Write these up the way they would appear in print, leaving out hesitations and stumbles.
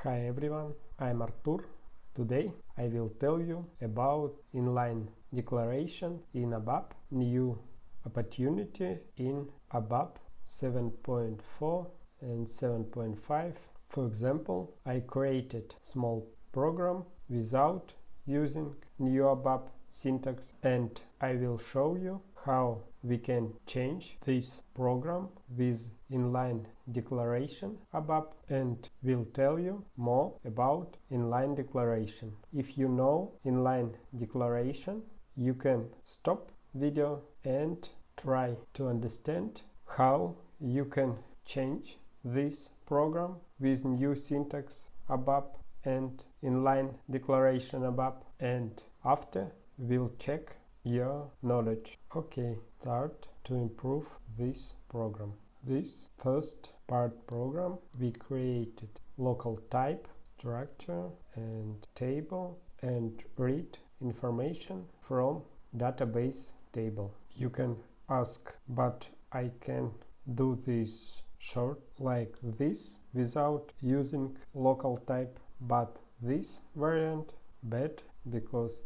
Hi everyone, I'm Artur. Today I will tell you about inline declaration in ABAP, new opportunity in ABAP 7.4 and 7.5. For example, I created small program without using new ABAP syntax, and I will show you how we can change this program with inline declaration ABAP, and will tell you more about inline declaration. If you know inline declaration, you can stop video and try to understand how you can change this program with new syntax ABAP and inline declaration ABAP, and after we'll check your knowledge. Okay, start to improve this program. This first part program, we created local type, structure and table, and read information from database table. You can ask, but I can do this short like this without using local type, but this variant bad because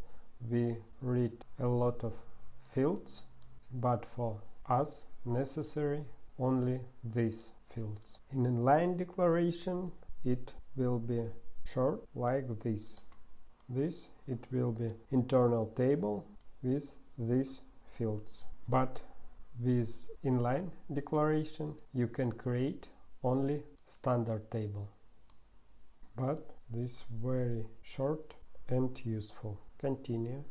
we read a lot of fields, but for us necessary only these fields. In inline declaration it will be short like this. It will be internal table with these fields. But with inline declaration you can create only standard table. But this very short and useful. Continue.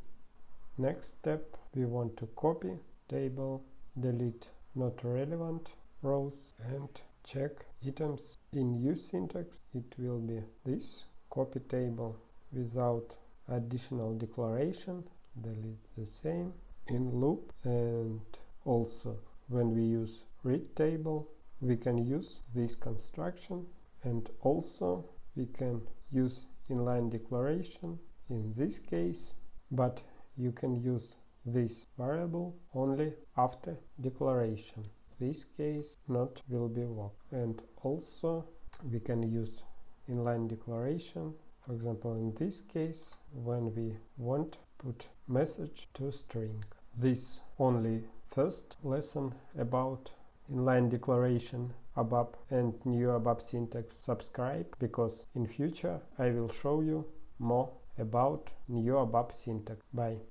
Next step, we want to copy table, delete not relevant rows, and check items. In use syntax it will be this, copy table without additional declaration, delete the same. In loop, and also when we use read table we can use this construction, and also we can use inline declaration in this case, but you can use this variable only after declaration. This case not will be work. And also we can use inline declaration, for example in this case when we want put message to string. This only first lesson about inline declaration ABAP and new ABAP syntax. Subscribe, because in future I will show you more about new ABAP syntax. Bye.